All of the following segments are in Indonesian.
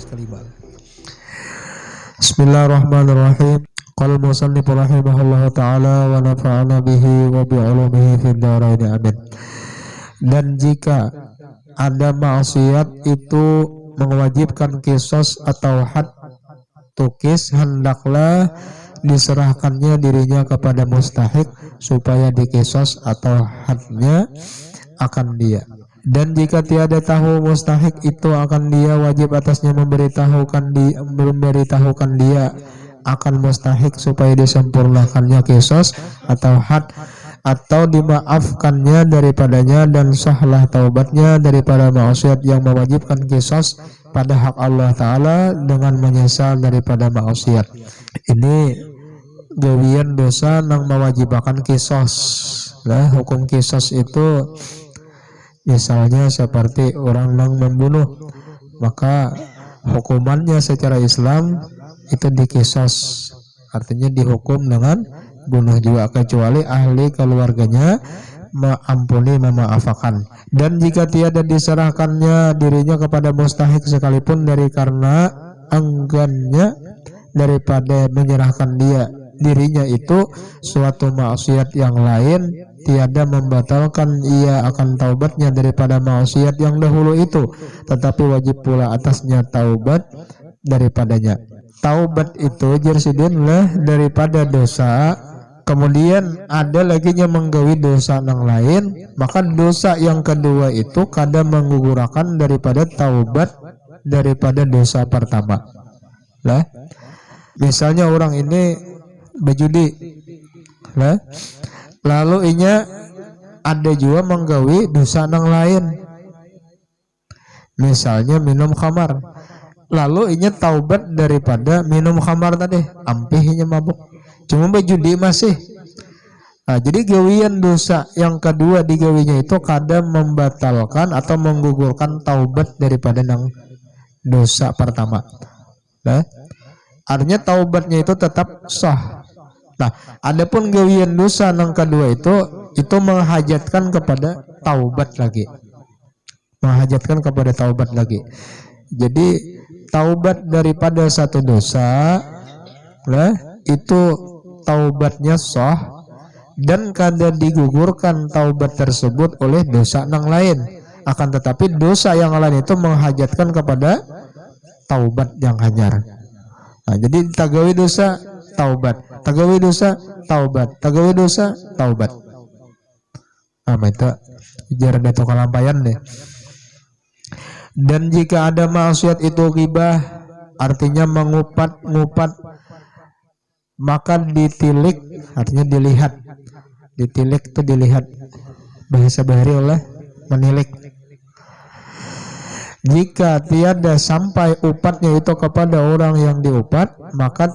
kelima. Bismillahirrahmanirrahim. Qala musannif rahimahullahu ta'ala wa nafa'ana bihi wa bi'ulumihi fid dharain amin. Dan jika ada maksiat itu mewajibkan qisas atau had tukis, hendaklah diserahkannya dirinya kepada mustahik supaya diqisas atau hadnya akan dia. Dan jika tiada tahu mustahik itu akan dia, wajib atasnya memberitahukan dia akan mustahik supaya disempurnakannya qisas atau had, atau dimaafkannya daripadanya dan sahlah taubatnya daripada maksiat yang mewajibkan qisas pada hak Allah Ta'ala dengan menyesal daripada maksiat. Ini gawian dosa yang mewajibkan qisas. Nah, hukum qisas itu misalnya seperti orang yang membunuh, maka hukumannya secara Islam itu diqisas, artinya dihukum dengan bunuh juga, kecuali ahli keluarganya mengampuni, memaafkan. Dan jika tiada diserahkannya dirinya kepada mustahik sekalipun dari karena enggannya daripada menyerahkan dirinya itu suatu maksiat yang lain, tiada membatalkan ia akan taubatnya daripada maksiat yang dahulu itu, tetapi wajib pula atasnya taubat daripadanya. Taubat itu jersidinlah daripada dosa, kemudian ada lagi yang menggawi dosa yang lain, maka dosa yang kedua itu kadang menggugurkan daripada taubat daripada dosa pertama. Lah, misalnya orang ini berjudi, lah, lalu inya ada juga menggawi dosa yang lain, misalnya minum khamar, lalu inya taubat daripada minum khamar tadi, ampihnya mabuk, cuma berjudi masih. Nah, jadi gawian dosa yang kedua digawinya itu kadang membatalkan atau menggugurkan taubat daripada yang dosa pertama. Nah, artinya taubatnya itu tetap sah. Nah, adapun gawian dosa yang kedua itu menghajatkan kepada taubat lagi. Menghajatkan kepada taubat lagi. Jadi taubat daripada satu dosa, nah, itu taubatnya sah dan kadang digugurkan taubat tersebut oleh dosa yang lain. Akan tetapi dosa yang lain itu menghajatkan kepada taubat yang hanyar. Nah, jadi tagawi dosa taubat, tagawi dosa taubat, tagawi dosa taubat. Itu jarang itu kalampayan deh. Dan jika ada maksiat itu ghibah, artinya mengupat-ngupat, maka ditilik, artinya dilihat. Ditilik itu dilihat, bahasa bahari oleh menilik. Jika tiada sampai upatnya itu kepada orang yang diupat, maka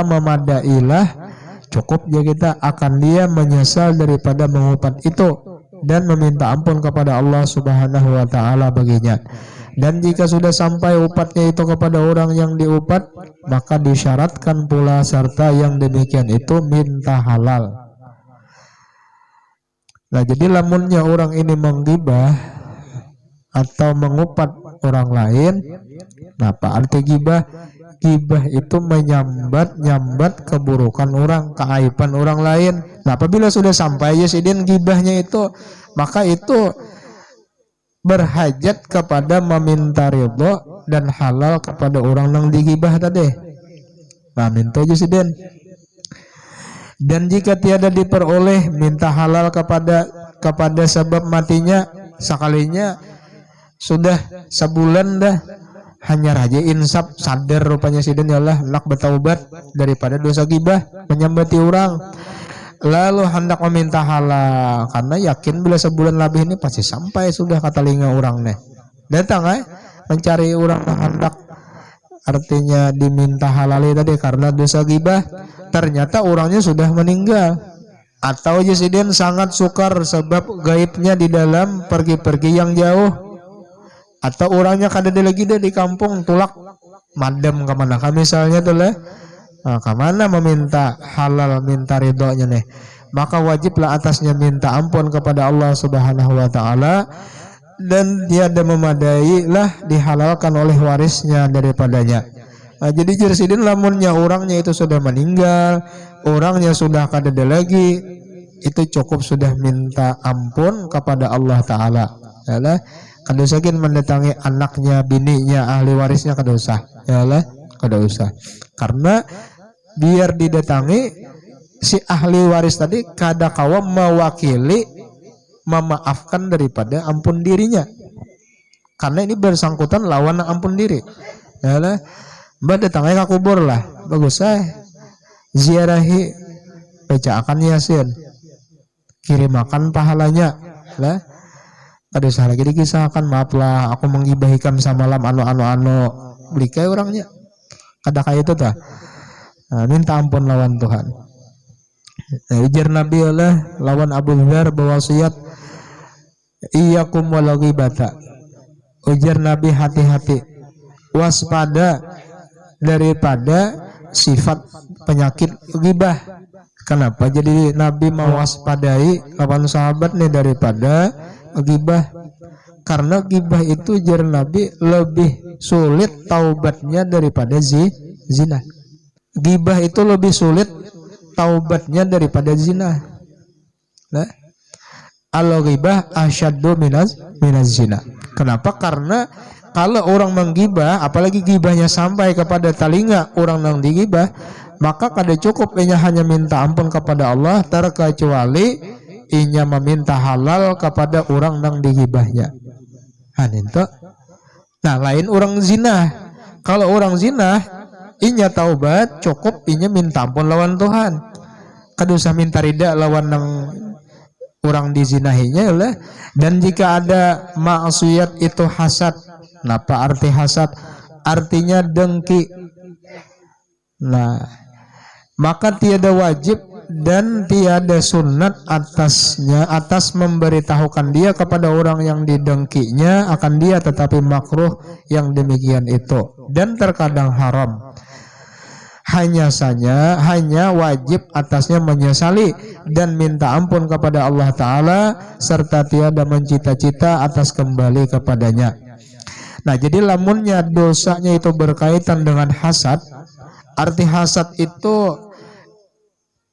memadailah, cukup ya kita akan dia menyesal daripada mengupat itu dan meminta ampun kepada Allah Subhanahu wa Ta'ala baginya. Dan jika sudah sampai upatnya itu kepada orang yang diupat, maka disyaratkan pula serta yang demikian itu minta halal. Nah, jadi lamunnya orang ini menggibah atau mengupat orang lain, nah, apa arti gibah? Gibah itu menyambat keburukan orang, keaiban orang lain. Nah, apabila sudah sampai yasidin gibahnya itu, maka itu berhajat kepada meminta ridho dan halal kepada orang yang digibah tadi. Nah, minta yasidin. Dan jika tiada diperoleh minta halal kepada sebab matinya, sekalinya sudah sebulan dah hanya raja insaf sadar rupanya sidin, ya Allah hendak bertaubat daripada dosa gibah menyambati orang, lalu hendak meminta halal karena yakin bila sebulan lebih ini pasti sampai sudah kata telinga orang nih, datang mencari orang hendak artinya diminta halal tadi karena dosa gibah, ternyata orangnya sudah meninggal, atau sidin sangat sukar sebab gaibnya di dalam pergi-pergi yang jauh, atau orangnya kada ada lagi di kampung tulak madam kemana misalnya tuh lah, nah, kemana meminta halal minta ridhonya nih, maka wajiblah atasnya minta ampun kepada Allah Subhanahu wa Ta'ala dan tiada memadai lah dihalalkan oleh warisnya daripadanya. Nah, jadi jersidin lamunnya orangnya itu sudah meninggal, orangnya sudah kadada lagi, itu cukup sudah minta ampun kepada Allah Ta'ala. Yalah, kada usahkin mendatangi anaknya, bininya, ahli warisnya, kada usah. Yalah, kada usah. Karena biar didatangi si ahli waris tadi kada kawa mewakili memaafkan daripada ampun dirinya, karena ini bersangkutan lawan ampun diri. Yalah, mbak datangnya ke kubur lah, bagus ziarahi, bacakan yasin, kirimakan pahalanya lah. Ada usah lagi dikisahkan, maaf lah aku mengibahikan samalam anu beli kayak orangnya kada kayak itu dah. Nah, minta ampun lawan Tuhan. Nah, ujar Nabi Allah lawan Abu Dzar berwasiat, iyyakum wal ghibata. Ujar Nabi, hati-hati, waspada daripada sifat penyakit ghibah. Kenapa jadi Nabi mewaspadai lawan sahabat nih daripada ghibah? Karena ghibah itu jar Nabi lebih sulit taubatnya daripada zina. Ghibah itu lebih sulit taubatnya daripada zina. Nah, al-ghibah asyaddu minaz zina. Kenapa? Karena kalau orang menggibah, apalagi gibahnya sampai kepada telinga orang yang digibah, maka kada cukup inya hanya minta ampun kepada Allah, terkecuali inya meminta halal kepada orang yang digibahnya. Nah, lain orang zina. Kalau orang zina, inya taubat, cukup inya minta ampun lawan Tuhan. Kada usah minta rida lawan yang orang dizinahinya lah. Dan jika ada maksiat itu hasad. Napa arti hasad? Artinya dengki. Nah, maka tiada wajib dan tiada sunat atasnya atas memberitahukan dia kepada orang yang didengkinya akan dia, tetapi makruh yang demikian itu dan terkadang haram. Hanya wajib atasnya menyesali dan minta ampun kepada Allah Ta'ala serta tiada mencita-cita atas kembali kepadanya. Nah, jadi lamunnya dosanya itu berkaitan dengan hasad. Arti hasad itu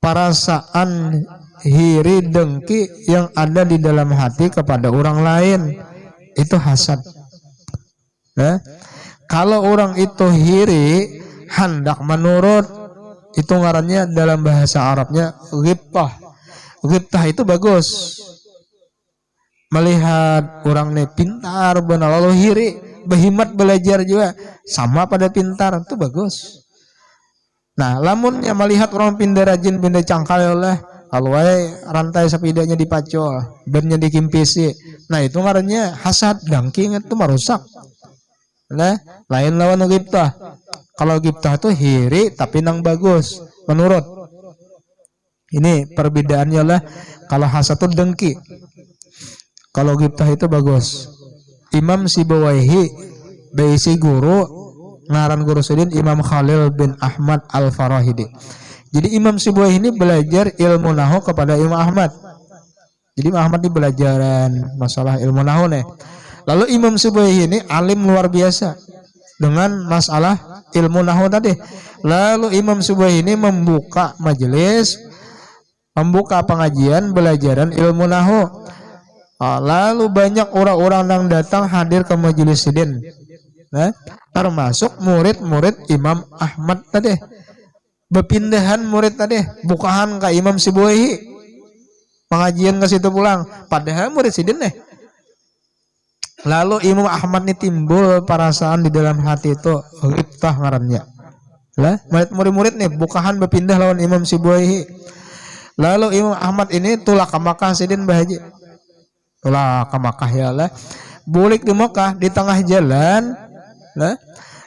perasaan hiri dengki yang ada di dalam hati kepada orang lain, itu hasad. Kalau orang itu hiri hendak menurut, itu ngarannya dalam bahasa Arabnya ghibtah. Ghibtah itu bagus. Melihat orang ini pintar benar lalu hiri, berhimat belajar juga sama pada pintar, itu bagus. Nah, lamunnya melihat orang pindah rajin, pindah cangkal oleh kalau rantai sepedanya dipacol, bannya dikimpisi. Nah, itu ngarannya hasad, dengki, itu merusak. Nah, lain lawan ghibtah. Kalau ghibtah itu hiri tapi nang bagus menurut. Ini perbedaannya lah. Kalau hasad itu dengki, kalau ghibtah itu bagus. Imam Sibawaihi beisi guru ngaran guru Sudin Imam Khalil bin Ahmad Al-Farahidi. Jadi Imam Sibawaihi ini belajar ilmu nahwu kepada Imam Ahmad. Jadi Imam Ahmad ini belajaran masalah ilmu nahwu nih. Lalu Imam Sibawaihi ini alim luar biasa dengan masalah ilmu nahwu tadi. Lalu Imam Sibawaihi ini membuka majelis, membuka pengajian belajaran ilmu nahwu. Lalu banyak orang-orang yang datang hadir ke majelis Sudin. Nah, termasuk murid-murid Imam Ahmad tadi. Berpindahan murid tadi, bukahan ke Imam Sibawaihi. Pengajian ke situ pulang. Padahal murid Sudin nih. Lalu Imam Ahmad ini timbul perasaan di dalam hati itu ghibtah ngarannya. Lah, murid-murid nih bukahan berpindah lawan Imam Sibawaihi. Lalu Imam Ahmad ini tulak ke Makkah Sudin bahaji. Tulak ke Makkah ya lah. Bulik di Makkah di tengah jalan, lah,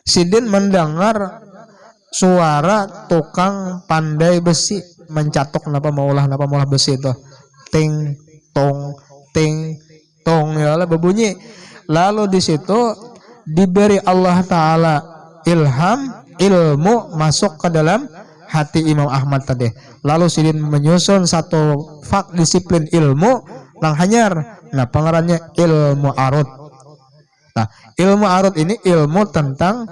Sudin mendengar suara tukang pandai besi mencatok napa maulah besi itu. Ting tong ya lah berbunyi. Lalu di situ diberi Allah Ta'ala ilmu masuk ke dalam hati Imam Ahmad tadi. Lalu Sudin menyusun satu disiplin ilmu nang hanyar Nah, pengarannya ilmu arud. Nah, ilmu arud ini ilmu tentang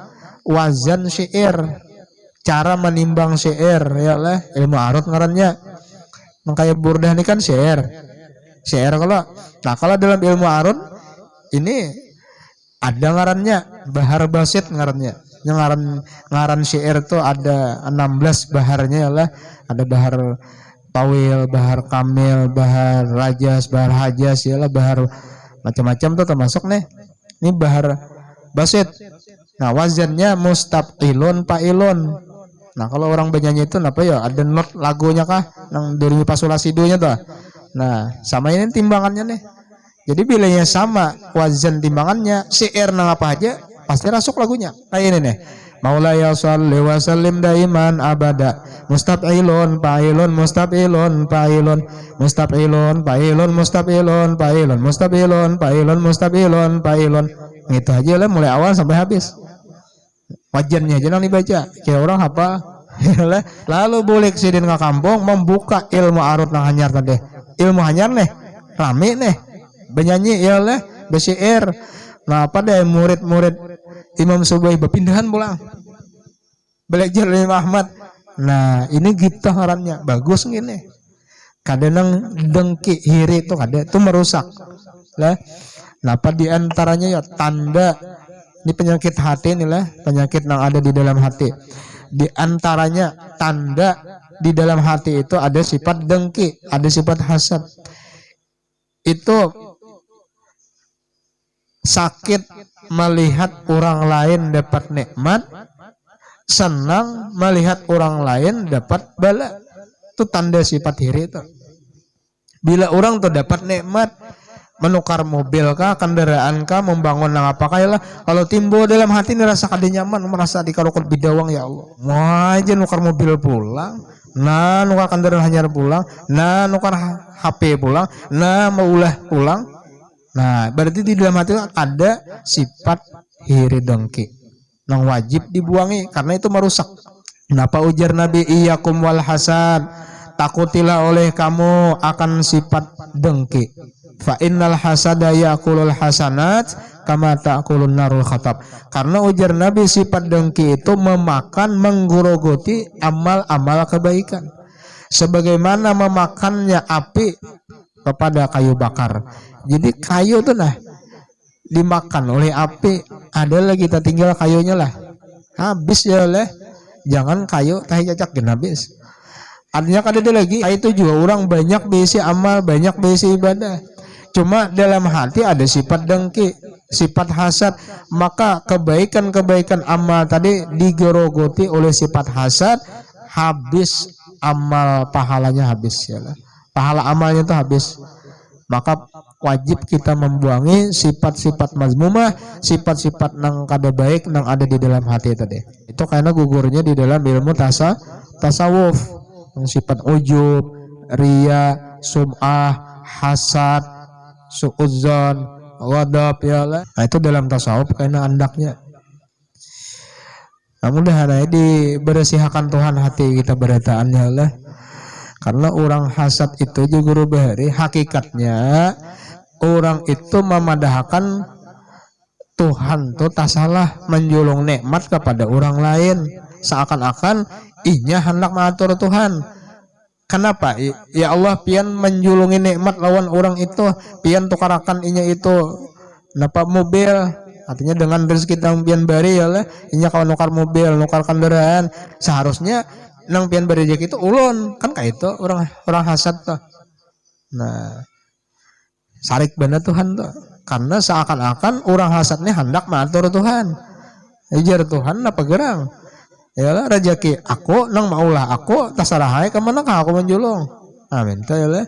wazan syair, cara menimbang syair, ya lah, ilmu arud ngarannya. Makanya burdah ini kan syair. Syair kalau dalam ilmu arud ini ada ngarannya bahar basit ngarannya. Yang ngaran syair tuh ada 16 baharnya, ya lah. Ada bahar tawil, bahar kamil, bahar rajas, bahar hajas, ya lah, bahar macam-macam tuh termasuk nih. Ini bahar basit. Nah, wazannya mustafilun fa'ilun. Nah, kalau orang bernyanyi itu apa ya? Ada not lagunya kah? Nang dari pasulasidonya tuh. Nah, sama ini timbangannya nih. Jadi bilanya sama wazan timbangannya, syair nang apa aja pasti rasuk lagunya. Kayak ini nih. Maulaya shalli wa sallim daiman abada. Mustafilun fa'ilun mustafilun fa'ilun mustafilun fa'ilun mustafilun fa'ilun mustafilun fa'ilun mustafilun fa'ilun. Gitu aja lah mulai awal sampai habis. Wajannya aja nang dibaca. Kayak orang apa? Lalu boleh kesidin ke kampung membuka ilmu arut nang hanyar tadi. Ilmu hanyar nih rame nih. Benyanyi ya lah, besyair. Nah, pada murid-murid Imam Subai berpindahan pulang. Belajar dari Ahmad. Nah, ini gitu ngarannya. Bagus gini. Kadang dengki hiri itu itu merusak. Lah. Napa di antaranya ya tanda ini penyakit hati nih lah, penyakit yang ada di dalam hati. Di antaranya tanda di dalam hati itu ada sifat dengki, ada sifat hasad. Itu sakit melihat orang lain dapat nikmat, senang melihat orang lain dapat bala. Itu tanda sifat hiri itu. Bila orang tuh dapat nikmat, menukar mobil kah, kendaraan kah, membangun nang apa kah, lah. Kalau timbul dalam hati ini rasa kada nyaman, merasa dikarokot bidawang, ya Allah. Wah, aja nukar mobil pulang, nah nukar kendaraan hanyar pulang, nah nukar HP pulang, nah maulah pulang. Nah, berarti di dalam hati ada sifat hiri dengki. Nang wajib dibuangi karena itu merusak. Kenapa ujar Nabi iyyakum wal hasad? Takutilah oleh kamu akan sifat dengki. Fa innal hasada ya'kulul hasanat kama ta'kulun narul khatab. Karena ujar Nabi sifat dengki itu memakan, menggerogoti amal-amal kebaikan. Sebagaimana memakannya api kepada kayu bakar. Jadi kayu tuh nah dimakan oleh api, ada lagi kita tinggal kayunya lah. Habis ya lah. Jangan kayu teh cacak gen habis. Artinya kan ada lagi, itu juga orang banyak berisi amal, banyak berisi ibadah. Cuma dalam hati ada sifat dengki, sifat hasad, maka kebaikan-kebaikan amal tadi digerogoti oleh sifat hasad, habis amal pahalanya habis ya lah. Pahala amalnya itu habis. Maka wajib kita membuangi sifat-sifat mazmumah, sifat-sifat nang kada baik nang ada di dalam hati tadi. Itu karena gugurnya di dalam ilmu tasawuf. Sifat ujub, riya, sum'ah, hasad, su'udzon, ghadab ya lah. Nah, itu dalam tasawuf karena andaknya. Nah, mudah-mudahan dibersihkan Tuhan hati kita berataannya lah. Karena orang hasad itu juga guru bahari hakikatnya orang itu memadahkan Tuhan tuh tak salah menjulung nikmat kepada orang lain seakan-akan inya hendak mengatur Tuhan. Kenapa? Ya Allah pian menjulungi nikmat lawan orang itu, pian tukarakan inya itu napa mobil, artinya dengan rezeki tang pian bari ya lah inya kalau nukar mobil, nukar kendaraan, seharusnya nang pian bari rezeki itu ulun, kan kayak itu orang hasad tuh. Nah, sarik bener Tuhan tuh. Karena seakan-akan orang hasadnya hendak mengatur Tuhan. Ejar Tuhan apa gerang? Yalah rezeki aku nang maulah aku tasarahai kemana kah aku menjulung. Amin. Yalah.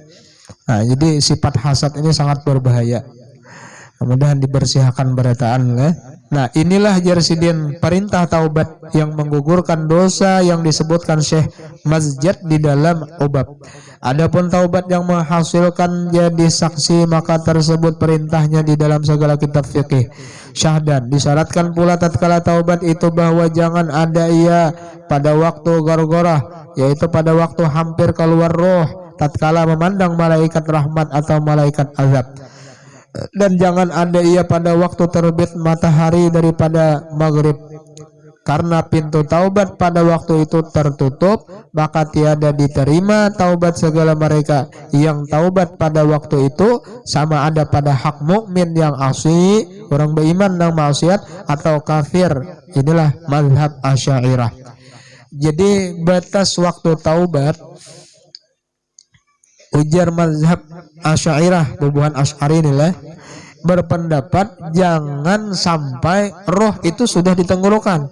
Nah, jadi sifat hasad ini sangat berbahaya. Kemudian dibersihkan berataan ya. Nah, inilah jarsidin perintah taubat yang menggugurkan dosa yang disebutkan Syekh Mazjad di dalam Ubab. Adapun taubat yang menghasilkan jadi saksi, maka tersebut perintahnya di dalam segala kitab fikih. Syahdan disyaratkan pula tatkala taubat itu bahwa jangan ada ia pada waktu gargorah, yaitu pada waktu hampir keluar roh, tatkala memandang malaikat rahmat atau malaikat azab. Dan jangan ada ia pada waktu terbit matahari daripada maghrib, karena pintu taubat pada waktu itu tertutup, maka tiada diterima taubat segala mereka yang taubat pada waktu itu, sama ada pada hak mukmin yang asli, orang beriman dan maksiat, atau kafir. Inilah mazhab Asy'ariyah. Jadi batas waktu taubat, ujar mazhab Asy'ariyah, bubuhan Asy'ari inilah, berpendapat jangan sampai roh itu sudah di tenggorokan.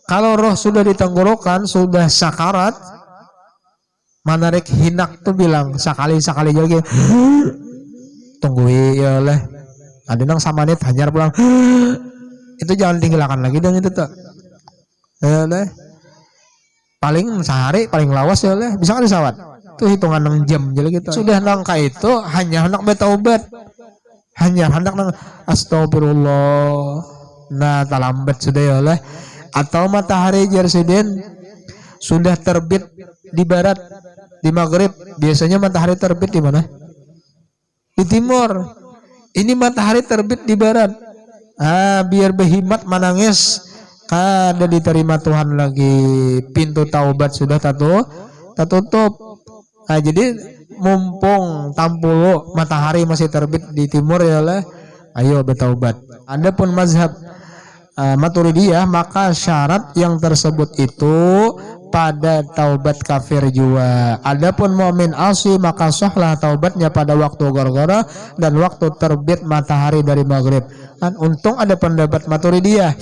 Kalau roh sudah di tenggorokan, sudah sakarat, manarik hinak tuh bilang sekali-sekali jadi tunggui ya lah. Ada nang samanit hanyar pulang. Itu jangan tinggalkan lagi dan itu tuh. Ya lah. Paling sehari paling lawas ya lah, bisa kan disawat. Itu hitungan 6 jam jadi gitu. Sudah nangka itu hanya hendak bertaubat. Hanya hendak nang astagfirullah. Nah, talambat sudah ya lah. Atau matahari Jersiden sudah terbit di barat, di maghrib. Biasanya matahari terbit di mana? Di timur. Ini matahari terbit di barat. Biar behimat menangis, kada diterima Tuhan lagi. Pintu taubat sudah tertutup. Jadi mumpung tampulu matahari masih terbit di timur ya lah, ayo bertaubat. Adapun mazhab Maturidiyah, maka syarat yang tersebut itu pada taubat kafir juga. Adapun mukmin asli, maka sahlah taubatnya pada waktu gorgora dan waktu terbit matahari dari maghrib. Dan untung ada pendapat Maturidiyah,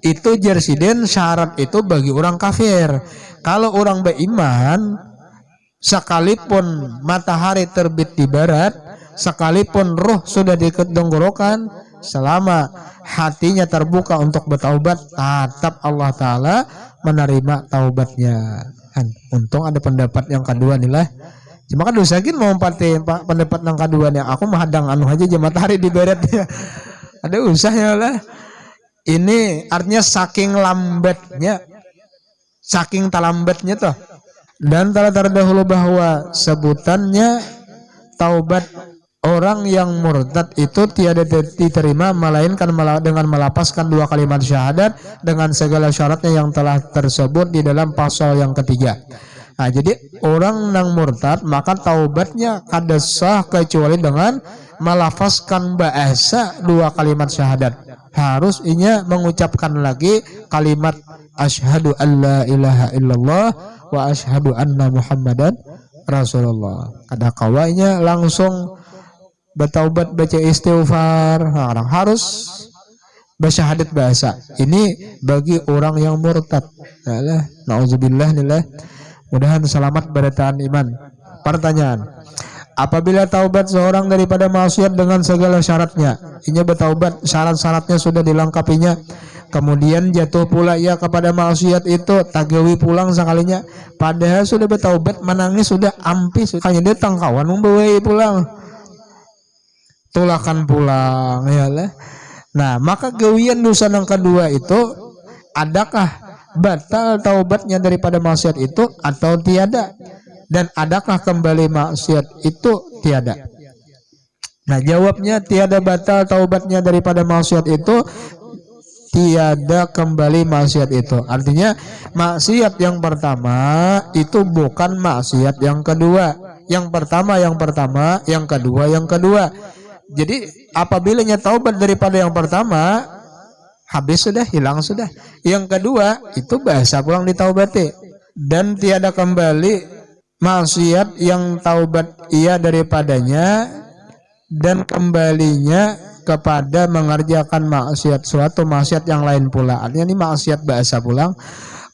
itu jersiden syarat itu bagi orang kafir. Kalau orang beriman, sekalipun matahari terbit di barat, sekalipun roh sudah di tenggorokan, selama hatinya terbuka untuk bertaubat, tetap Allah Ta'ala menerima taubatnya. Untung ada pendapat yang kedua nih lah. Cuma kan dosakin mau pendapat yang kedua nih, aku menghadang anu aja matahari di baratnya. Ada usahnya lah. Ini artinya saking lambatnya, saking talambatnya tuh. Dan telah terdahulu bahwa sebutannya taubat orang yang murtad itu tiada diterima melainkan dengan melapaskan 2 kalimat syahadat dengan segala syaratnya yang telah tersebut di dalam pasal yang ketiga. Jadi orang yang murtad maka taubatnya kada sah kecuali dengan melafazkan bahasa 2 kalimat syahadat. Harus inya mengucapkan lagi kalimat asyhadu alla ilaha illallah wa asyhadu anna muhammadan rasulullah. Kada kawainya langsung bertaubat baca istighfar. Orang harus bersyahadat bahasa. Ini bagi orang yang murtad. Nauzubillah nilai. Mudahan selamat bertahan iman. Pertanyaan, apabila taubat seorang daripada maksiat dengan segala syaratnya, ini bertaubat syarat-syaratnya sudah dilengkapinya, kemudian jatuh pula ia kepada maksiat itu, tagawi pulang sekalinya, padahal sudah bertaubat, menangis sudah ampis, hanya datang kawan membawa pulang, tulakan pulang ya lah. Nah, maka gawian dosa yang kedua itu, adakah batal taubatnya daripada maksiat itu atau tiada? Dan adakah kembali maksiat itu? Tiada. Nah, jawabnya tiada batal taubatnya daripada maksiat itu, tiada kembali maksiat itu. Artinya maksiat yang pertama itu bukan maksiat yang kedua. Yang pertama, yang kedua. Jadi apabila taubat daripada yang pertama, habis sudah, hilang sudah. Yang kedua itu bahasa pulang ditaubati, dan tiada kembali maksiat yang taubat ia daripadanya dan kembalinya kepada mengerjakan maksiat, suatu maksiat yang lain pula. Artinya ini maksiat bahasa pulang,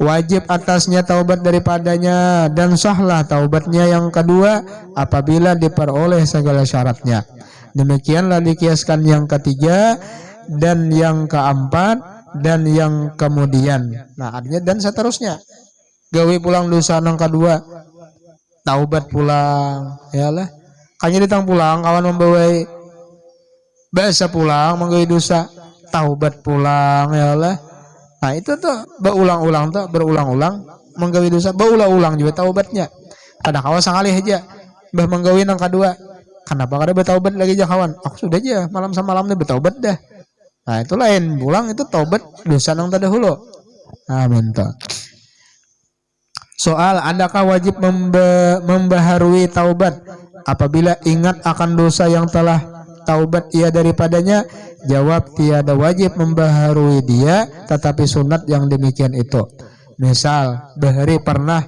wajib atasnya taubat daripadanya dan sahlah taubatnya yang kedua apabila diperoleh segala syaratnya. Demikianlah dikiaskan yang ketiga dan yang keempat dan yang kemudian. Nah, artinya dan seterusnya. Gawi pulang dosa yang kedua, taubat pulang, yalah. Kanya ditang pulang, kawan membawa bahasa pulang, menggawi dosa, taubat pulang, yalah. Nah, itu tuh berulang-ulang menggawi dosa, berulang-ulang juga taubatnya. Ada kawan sekali aja, bah menggawi yang kedua, Kenapa kada bertaubat lagi kawan? Aku sudah aja malam sama malam bertaubat dah. Nah itu lain, pulang itu taubat dosa nang terdahulu. Amin. Soal adakah wajib membaharui taubat apabila ingat akan dosa yang telah taubat ia daripadanya? Jawab, tiada wajib membaharui dia, tetapi sunat yang demikian itu. Misal bahari pernah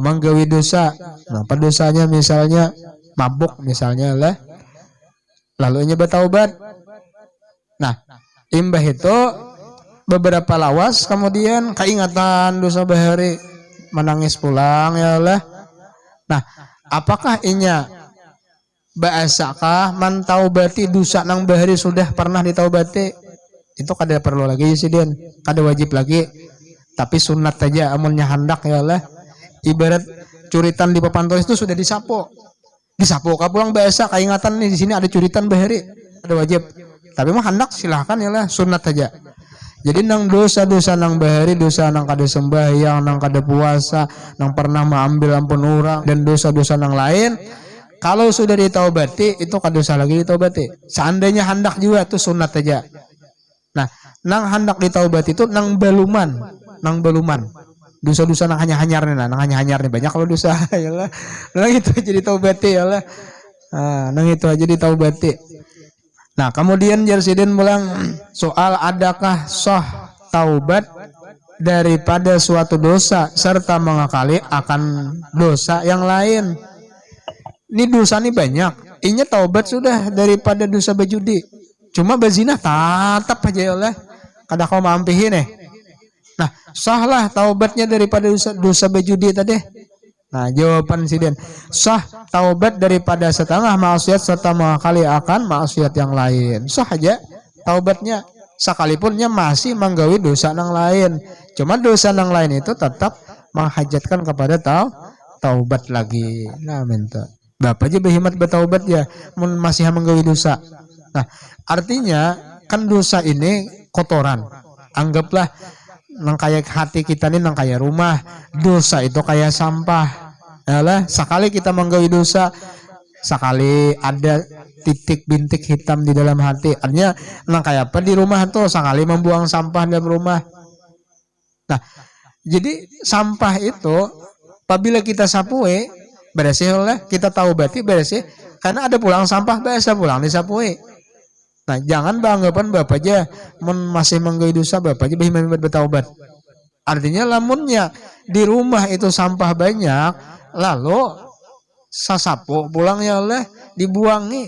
menggawi dosa, nah dosanya misalnya mabuk misalnya lah, lalu nya bertaubat. Nah imbah itu beberapa lawas kemudian keingatan dosa bahari, menangis pulang ya Allah. Nah apakah inya bahasakah mantaubati dosa nang bahari sudah pernah ditaubati? Itu kada perlu lagi sih den, kada wajib lagi, tapi sunat saja amunnya hendak ya Allah. Ibarat curitan di papan tulis itu sudah disapo kah pulang bahasa keingatan nih di sini ada curitan bahari, ada wajib. Tapi mah hendak silahkan ya lah, sunat saja. Jadi nang dosa-dosa nang bahari, dosa nang kada sembahyang, nang kada puasa, nang pernah mengambil ampun orang, dan dosa-dosa nang lain, kalau sudah ditaubati itu kada dosa lagi ditaubati. Seandainya hendak juga itu sunat saja. Nah, nang hendak ditaubati itu nang baluman. Dosa-dosa nang hanya-hanyar nih banyak kalau dosa ya lah. Nang itu aja ditaubati ya lah. Nang itu aja ditaubati. Nah, kemudian Jarsiden bilang soal adakah sah taubat daripada suatu dosa serta mengakali akan dosa yang lain. Ini dosa nih banyak. Inya taubat sudah daripada dosa berjudi. Cuma berzina tetap aja ya Allah. Kada kau mampihin Nah, sahlah taubatnya daripada dosa berjudi tadi. Nah, jawaban siden sah taubat daripada setengah maksiat serta mengakali akan maksiat yang lain. Sah aja taubatnya sekalipunnya masih menggawi dosa nang lain. Cuma dosa nang lain itu tetap menghajatkan kepada taubat lagi. Nah, minta Bapak aja berhimmat bertaubat ya, masih menggawi dosa. Nah, artinya kan dosa ini kotoran. Anggaplah nang kayak hati kita nih nang kayak rumah, dosa itu kayak sampah. Yalah, sekali kita menggawi dosa, sekali ada titik bintik hitam di dalam hati. Artinya nang kayak apa di rumah tuh sekali membuang sampah dalam rumah. Nah, jadi sampah itu apabila kita sapue, bersih oleh kita tahu berarti bersih karena ada pulang sampah biasa pulang disapue. Nah, jangan beranggapan bapak aja masih menggawi dosa, bapak aja berhimmat bertaubat. Artinya lamunnya di rumah itu sampah banyak, lalu sasapo pulangnya oleh dibuangi.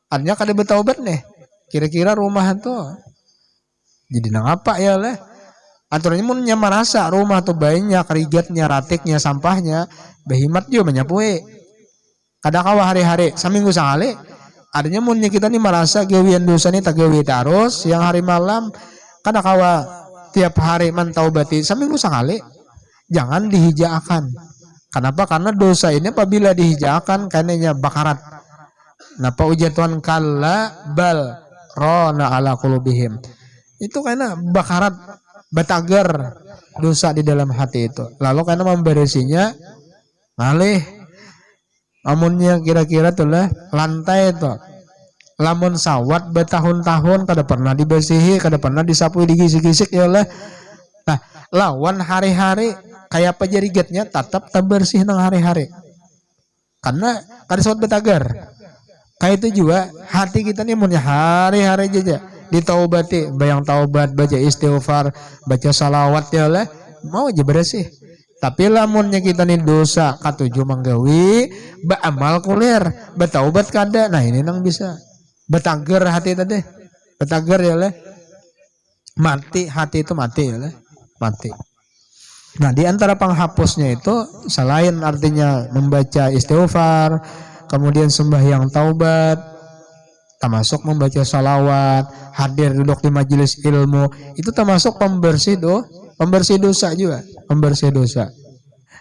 Artinya kada bertaubat nih. Kira-kira rumah itu jadi nang apa ya oleh? Aturannya munnya merasa rumah tuh banyak rigatnya, ratiknya, sampahnya, berhimmat juga menyapue. Kada kawa hari-hari, seminggu sekali. Artinya munnya kita nih merasa gawian dosa nih tak gawi terus yang hari malam kada kawa tiap hari mentaubati seminggu sekali. Jangan dihijakan. Kenapa? Karena dosa ini apabila dihijakan karenanya bakarat. Napa ujar Tuhan kalla bal rona ala qulubihim. Itu karena bakarat batagar dosa di dalam hati itu. Lalu karena memberesinya ngalih amunnya kira-kira tuh lah lantai itu lamun sawat bertahun-tahun kada pernah dibersihi, kada pernah disapu digisik-gisik ya lah. Nah, lawan hari-hari kayak apa jarigatnya tetap bersih nang hari-hari. Karena kada sawat betagar. Kayak itu juga hati kita nih munnya hari-hari aja ditaubati, bayang taubat, baca istighfar, baca salawat ya lah, mau aja bersih. Tapi lamunnya kita nih dosa katuju menggawi, beramal kulir, bertaubat kada. Nah ini nang bisa. Betager hati tadi. Betager ya le. Mati hati itu mati ya le. Mati. Nah di antara penghapusnya itu selain artinya membaca istighfar, kemudian sembahyang taubat, termasuk membaca salawat, hadir duduk di majelis ilmu, itu termasuk pembersih dosa juga, pembersih dosa.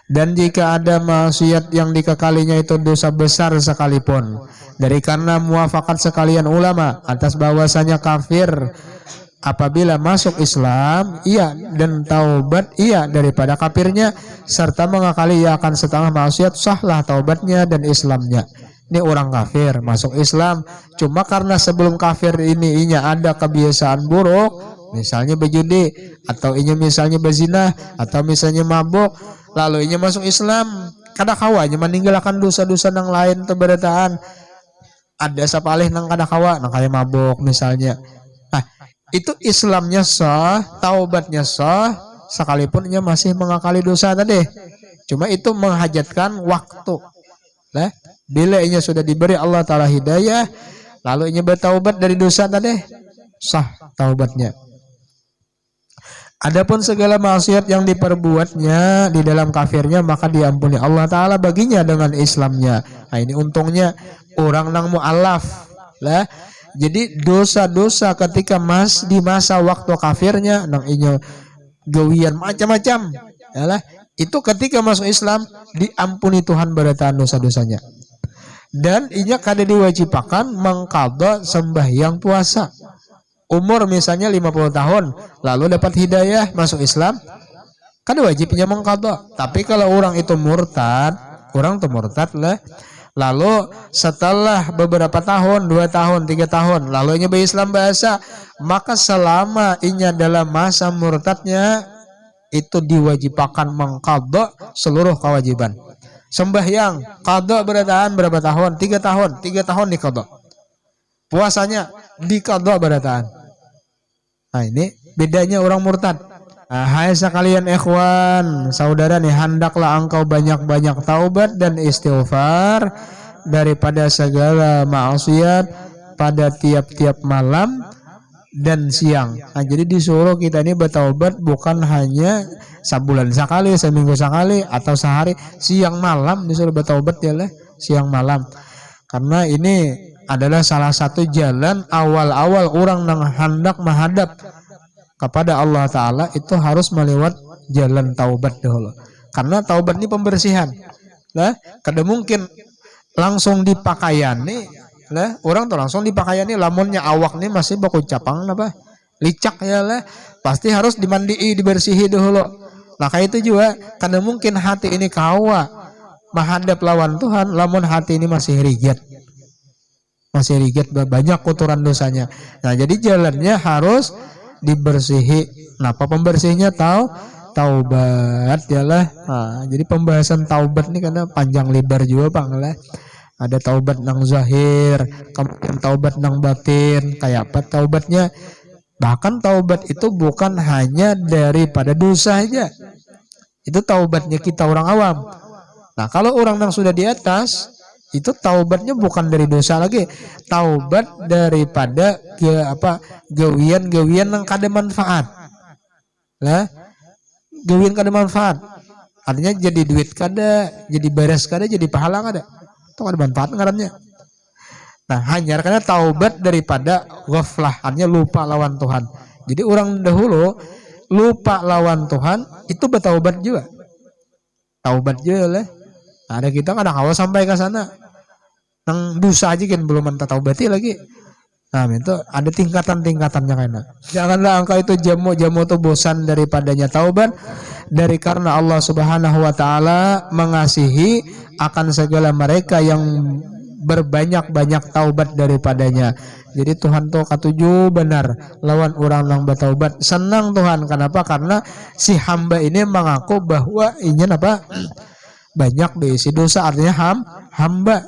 Dan jika ada maksiat yang dikekalinya itu dosa besar sekalipun, dari karena muafakat sekalian ulama atas bahwasanya kafir apabila masuk Islam iya dan taubat iya daripada kafirnya serta mengakali ia akan setengah maksiat, sahlah taubatnya dan Islamnya. Ini orang kafir masuk Islam, cuma karena sebelum kafir ini inya ada kebiasaan buruk, misalnya berjudi, atau inya misalnya berzina, atau misalnya mabuk, lalu inya masuk Islam, kada kawanya meninggalkan dosa-dosa yang lain terberataan. Ada sapalih nang kada kawa, nang kayak mabuk misalnya. Nah, itu Islamnya sah, taubatnya sah, sekalipun ia masih mengakali dosa tadi. Cuma itu menghajatkan waktu. Nah, bila ia sudah diberi Allah Ta'ala hidayah, lalu ia bertaubat dari dosa tadi, sah taubatnya. Adapun segala maksiat yang diperbuatnya di dalam kafirnya, maka diampuni Allah Ta'ala baginya dengan Islamnya. Nah, ini untungnya orang nang mu'alaf lah. Jadi dosa-dosa ketika di masa waktu kafirnya nang inyo gawian macam-macam yalah, itu ketika masuk Islam diampuni Tuhan berataan dosa-dosanya. Dan inya kada diwajibakan mengqadha sembahyang puasa. Umur misalnya 50 tahun lalu dapat hidayah masuk Islam, kada wajibnya mengqadha. Tapi kalau orang itu murtad, orang tuh murtad lah, lalu setelah beberapa tahun, 2 tahun, 3 tahun, lalu inya berislam bahasa, maka selama inya dalam masa murtadnya itu diwajibkan mengqadha seluruh kewajiban. Sembahyang qadha berataan berapa tahun? 3 tahun, 3 tahun diqadha. Puasanya diqadha berataan. Nah, ini bedanya orang murtad. Nah, hai sekalian ikhwan, saudara nih, hendaklah engkau banyak-banyak taubat dan istighfar daripada segala maksiat pada tiap-tiap malam dan siang. Nah, jadi disuruh kita ini bertaubat bukan hanya sebulan sekali, seminggu sekali, atau sehari, siang malam disuruh bertaubat ya lah, siang malam. Karena ini adalah salah satu jalan awal-awal orang yang hendak menghadap kepada Allah Ta'ala, itu harus melewat jalan taubat dahulu. Karena taubat ini pembersihan lah, kada mungkin langsung dipakaiani lah, orang tuh langsung dipakaiani, lamunnya awak nih masih baku capang apa licak ya lah, pasti harus dimandii, dibersihi dahulu. Nah, kayak itu juga kada mungkin hati ini kawa menghadap lawan Tuhan lamun hati ini masih rigat, banyak kotoran dosanya. Nah, jadi jalannya harus dibersihi. Kenapa pembersihnya taubat yalah. Nah, jadi pembahasan taubat ini karena panjang lebar juga Bang lah. Ada taubat nang zahir, kemudian taubat nang batin. Kayak apa taubatnya? Bahkan taubat itu bukan hanya daripada dosa aja. Itu taubatnya kita orang awam. Nah, kalau orang yang sudah di atas, itu taubatnya bukan dari dosa lagi, taubat daripada gawian-gawian yang kada manfaat lah, gawian kada manfaat, artinya jadi duit kada, jadi beres kada, jadi pahala kada, itu kada manfaat ngarannya. Nah, hanya karena taubat daripada ghaflah, artinya lupa lawan Tuhan. Jadi orang dahulu lupa lawan Tuhan itu bertaubat juga, taubat juga lah. Ada kita kadang awal sampai ke sana, nang dosa aja kan belum mentah taubati lagi. Nah, itu ada tingkatan-tingkatannya kayaknya. Janganlah engkau itu jamu tuh bosan daripadanya taubat, dari karena Allah Subhanahu Wa Taala mengasihi akan segala mereka yang berbanyak-banyak taubat daripadanya. Jadi Tuhan tuh katuju benar lawan orang yang bertaubat. Senang Tuhan. Kenapa? Karena si hamba ini mengaku bahwa ini apa? Banyak diisi dosa, artinya hamba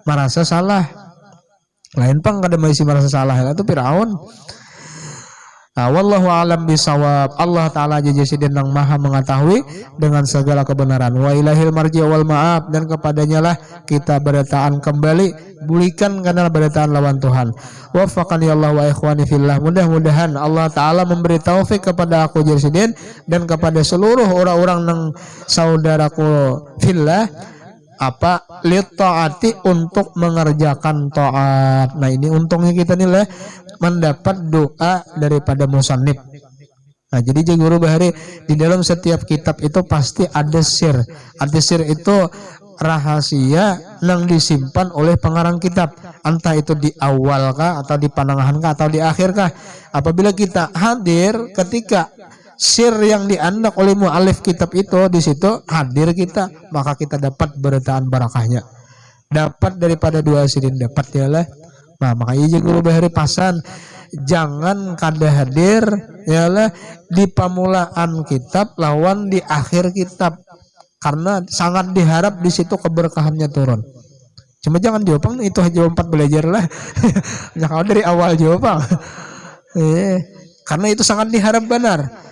merasa salah. Lain pang kada masih merasa salah, itu Firaun. Nah, wallahu alam bisawab. Allah Ta'ala jajah nang maha mengetahui dengan segala kebenaran. Wa ilahil marji wal ma'ab, dan kepadanya lah kita berdataan kembali, bulikan karena berdataan lawan Tuhan. Waffaqani Allah wa ikhwani fillah. Mudah-mudahan Allah Ta'ala memberi taufik kepada aku Jersidin dan kepada seluruh orang-orang nang saudaraku fillah, lihat taati untuk mengerjakan taat. Nah, ini untungnya kita nih lah mendapat doa daripada musannif. Nah, jadi Guru Bahari di dalam setiap kitab itu pasti ada sir. Ada sir itu rahasia yang disimpan oleh pengarang kitab, entah itu di awal kah, atau di panangahan kah, atau di akhir kah. Apabila kita hadir ketika sir yang diandak oleh mu'alif kitab itu di situ hadir kita, maka kita dapat berdataan barakahnya. dapat daripada dua sidin dapat ya lah. Nah makanya jeung guru bahari pasan jangan kada hadir ya lah di pamulaan kitab lawan di akhir kitab karena sangat diharap di situ keberkahannya turun. Cuma jangan jawabang itu aja 4 belajar lah. Jangan dari awal jawabang. Karena itu sangat diharap benar.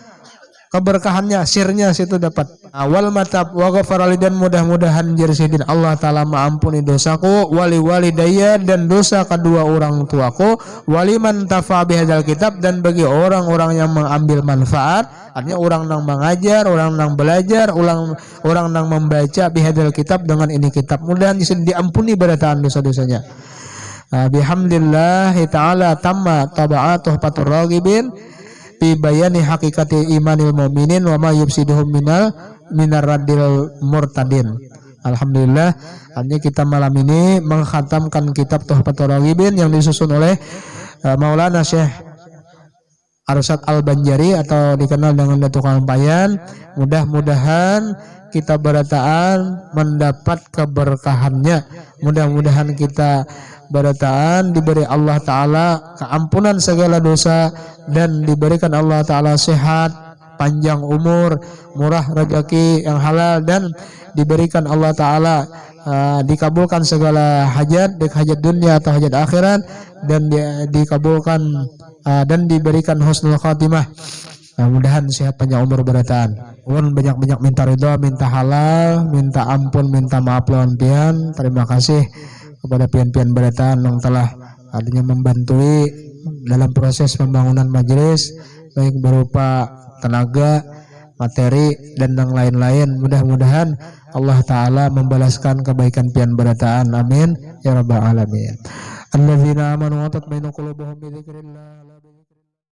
Keberkahannya, sirnya situ dapat. Awal matab wa ghafarali dan mudah-mudahan jersidin Allah Ta'ala maampuni dosaku, wali walidayya dan dosa kedua orang tuaku, waliman tafa bihadzal kitab dan bagi orang-orang yang mengambil manfaat, artinya orang yang mengajar, orang yang belajar, orang yang membaca bihadzal kitab dengan ini kitab. Mudahan diampuni berataan dosa-dosanya. Bihamdillahi ta'ala tamma taba'atuh patur ragibin fi bayani hakikati imanil mu'minin wa ma yufsiduhum minar radil murtadin. Alhamdulillah, hanya kita malam ini mengkhatamkan kitab Tuhfatur Raghibin yang disusun oleh Maulana Syekh Arsyad Al-Banjari atau dikenal dengan Datuk Kampayan. Mudah-mudahan kita berataan mendapat keberkahannya. Mudah-mudahan kita berataan diberi Allah Ta'ala keampunan segala dosa dan diberikan Allah Ta'ala sehat, panjang umur, murah rezeki yang halal dan diberikan Allah Ta'ala dikabulkan segala hajat, baik hajat dunia atau hajat akhirat dan dikabulkan dan diberikan husnul khatimah. Mudah-mudahan sehat panjang umur berataan. Banyak-banyak minta ridha, minta halal, minta ampun, minta maaf lawan pian. Terima kasih kepada pian-pian berataan yang telah adanya membantui dalam proses pembangunan majelis baik berupa tenaga, materi dan yang lain-lain. Mudah-mudahan Allah Ta'ala membalaskan kebaikan pian berataan. Amin ya rabbal alamin. Alladzina amanu wa tatmainnu qulubuhum bi dzikrillah.